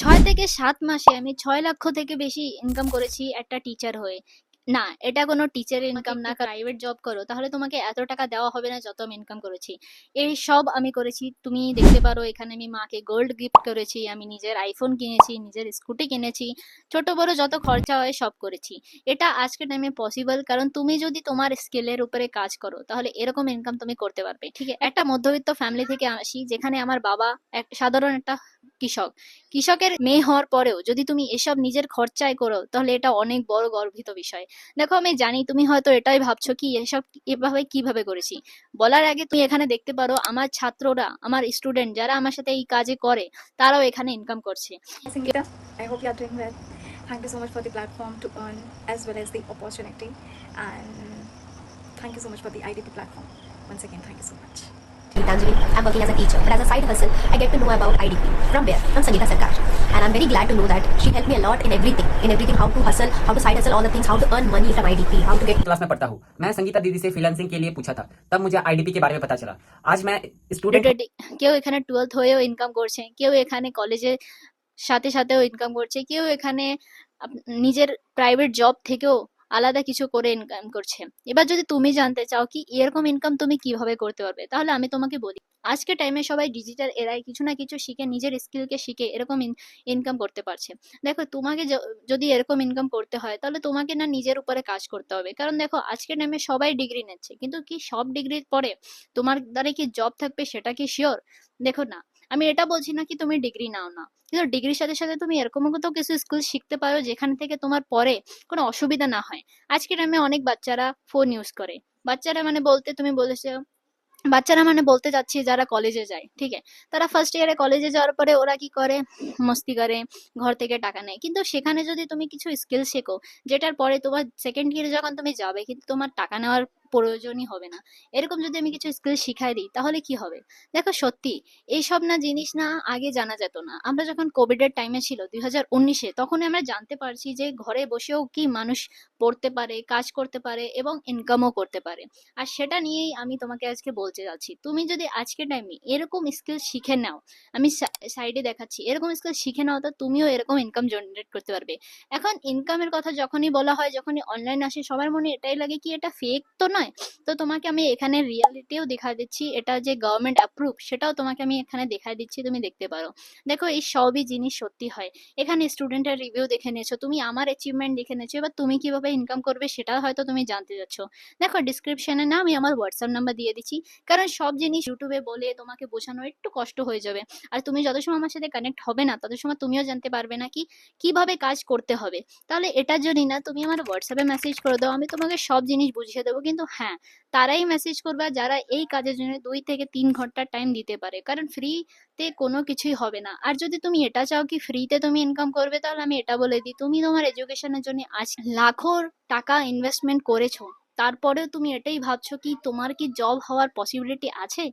৬ থেকে ৭ মাসে আমি ৬ লক্ষ থেকে বেশি ইনকাম করেছি একটা টিচার হয়ে। না, এটা কোনো টিচারের ইনকাম না। প্রাইভেট জব করো তাহলে তোমাকে এত টাকা দেওয়া হবে না যত আমি ইনকাম করেছি। এই সব আমি করেছি। তুমি দেখতে পারো এখানে আমি মাকে গোল্ড গিফট করেছি, আমি নিজের আইফোন কিনেছি, নিজের স্কুটি কিনেছি, ছোট বড় যত খরচা হয় সব করেছি। এটা আজকের টাইমে পসিবল, কারণ তুমি যদি তোমার স্কিলের উপরে কাজ করো তাহলে এরকম ইনকাম তুমি করতে পারবে। ঠিক আছে, একটা মধ্যবিত্ত ফ্যামিলি থেকে আসি, যেখানে আমার বাবা এক সাধারণ একটা কৃষক। কৃষকের মেয়ে হওয়ার পরেও যদি তুমি এসব নিজের খরচায় করো তাহলে এটা অনেক বড় গর্বিত বিষয়। দেখো, আমি জানি তুমি হয়তো এটাই ভাবছো কি এসব এভাবে কিভাবে করেছি। বলার আগে তুমি এখানে দেখতে পারো আমার ছাত্ররা, আমার স্টুডেন্ট যারা আমার সাথে এই কাজে করে, তারাও এখানে ইনকাম করছে। Sangeeta, I hope you are doing well. Thank you so much for the platform to earn as well as the opportunity. And thank you so much for the IDP platform. Once again, thank you so much. Gitanjali. I'm working as a teacher, but as a side hustle, I get to know about IDP. From where? From Sangeeta Sarkar. And I'm very glad to know that she helped me a lot in everything, how to hustle, how to side hustle all the things, how to earn money from IDP, how to get. Class में पढ़ता हूँ। मैं संगीता दीदी से freelancing के लिए पूछा था, तब मुझे आईडीपी के बारे में पता चला। आज मैं स्टूडेंट কেউ এখানে 12th হয়েও ইনকাম করছে, কেউ এখানে কলেজে সাথে সাথেও ইনকাম করছে, কেউ এখানে নিজের প্রাইভেট জব থেকেও আলাদা কিছু করে ইনকাম করছে। এবার যদি তুমি জানতে চাও কি এরকম ইনকাম তুমি কিভাবে করতে পারবে, তাহলে আমি তোমাকে বলি, আজকে টাইমে সবাই ডিজিটাল এরাই কিছু না কিছু শিখে, নিজের স্কিলকে শিখে এরকম ইনকাম করতে পারছে। দেখো, তোমাকে যদি এরকম ইনকাম করতে হয় তাহলে তোমাকে না নিজের উপরে কাজ করতে হবে। কারণ দেখো, আজকে টাইমে সবাই ডিগ্রি নিচ্ছে, কিন্তু কি সব ডিগ্রির পরে তোমার দ্বারা কি জব থাকবে সেটা কি শিওর? দেখো না, আমি এটা বলছি না কি তুমি ডিগ্রি নাও না, কিন্তু ডিগ্রির সাথে সাথে তুমি এরকমও তো কিছু স্কিল শিখতে পারো যেখান থেকে তোমার পরে কোনো অসুবিধা না হয়। আজকের টাইমে অনেক বাচ্চারা ফোন ইউজ করে। বাচ্চারা মানে বলতে তুমি বলেছো, বাচ্চারা মানে বলতে চাচ্ছি যারা কলেজে যায়, ঠিক আছে, তারা ফার্স্ট ইয়ারে কলেজে যাওয়ার পরে ওরা কি করে, মস্তি করে, ঘর থেকে টাকা নেয়। কিন্তু সেখানে যদি তুমি কিছু স্কিল শেখো, যেটার পরে তোমার সেকেন্ড ইয়ারে যখন তুমি যাবে কিন্তু তোমার টাকা নেওয়ার প্রয়োজনই হবে না। এরকম যদি আমি কিছু স্কিল শিখাই দিই তাহলে কি হবে? দেখো, সত্যি এইসব না জিনিস না আগে জানা যেত না। আমরা যখন কোভিড এর টাইমে ছিল 2019-এ, তখন আমরা জানতে পারছি যে ঘরে বসেও কি মানুষ পড়তে পারে, কাজ করতে পারে এবং ইনকামও করতে পারে। আর সেটা নিয়েই আমি তোমাকে আজকে বলতে যাচ্ছি, তুমি যদি আজকের টাইমে এরকম স্কিল শিখে নাও, আমি সাইডে দেখাচ্ছি, এরকম স্কিল শিখে নাও, তো তুমিও এরকম ইনকাম জেনারেট করতে পারবে। এখন ইনকামের কথা যখনই বলা হয়, যখনই অনলাইন আসে, সবার মনে এটাই লাগে কি এটা ফেক তো নয়। তো তোমাকে আমি এখানে রিয়ালিটিও দেখা দিচ্ছি, এটা যে গভর্নমেন্ট অ্যাপ্রুভ সেটাও তোমাকে আমি এখানে দেখা দিচ্ছি, তুমি দেখতে পারো। দেখো, এই সবই জিনিস সত্যি হয়। এখানে স্টুডেন্টের রিভিউ দেখে নিয়েছো, তুমি আমার অ্যাচিভমেন্ট দেখে নিয়েছো, এবার তুমি কিভাবে ইনকাম করবে সেটা হয়তো তুমি জানতে চাচ্ছ। দেখো, ডিসক্রিপশনে না আমি আমার হোয়াটসঅ্যাপ নাম্বার দিয়ে দিচ্ছি, কারণ সব জিনিস ইউটিউবে বলে তোমাকে বোঝানো একটু কষ্ট হয়ে যাবে। আর তুমি যত সময় আমার সাথে কানেক্ট হবে না তত সময় তুমিও জানতে পারবে না কি কিভাবে কাজ করতে হবে। তাহলে এটার জন্যই না তুমি আমার হোয়াটসঅ্যাপে মেসেজ করে দাও, আমি তোমাকে সব জিনিস বুঝিয়ে দেবো। কিন্তু হ্যাঁ, তারাই মেসেজ করবা যারা এই কাজের জন্য 2 থেকে 3 ঘন্টা টাইম দিতে পারে, কারণ ফ্রিতে কোনো কিছুই হবে না। আর যদি তুমি এটা চাও কি ফ্রিতে তুমি ইনকাম করবে, তাহলে আমি এটা বলে দিই, তুমি তোমার এডুকেশনের জন্য আজ লাখো টাকা ইনভেস্টমেন্ট করেছো, তারপরেও তুমি এটাই ভাবছো কি তোমার কি জব হওয়ার পসিবিলিটি আছে।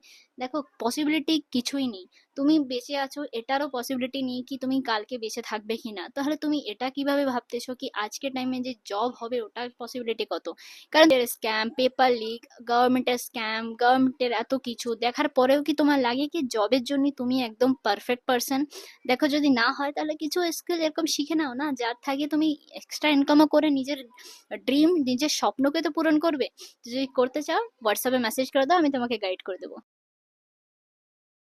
দেখো, পসিবিলিটি কিছুই নেই। তুমি বেঁচে আছো এটারও পসিবিলিটি নেই কি তুমি কালকে বেঁচে থাকবে কিনা। তাহলে তুমি এটা কিভাবে ভাবতেছো কি আজকের টাইমে যে জব হবে ওটার পসিবিলিটি কত? কারণ স্ক্যাম, পেপার লিক, গভর্নমেন্টের স্ক্যাম, গভর্নমেন্টের এত কিছু দেখার পরেও কি তোমার লাগে কি জবের জন্য তুমি একদম পারফেক্ট পারসন? দেখো, যদি না হয় তাহলে কিছু স্কিল এরকম শিখে নাও না, যার থাকে তুমি এক্সট্রা ইনকামও করে নিজের ড্রিম, নিজের স্বপ্নকে তো পূরণ করবে। যদি করতে চাও হোয়াটসঅ্যাপে মেসেজ করে দাও, আমি তোমাকে গাইড করে দেবো।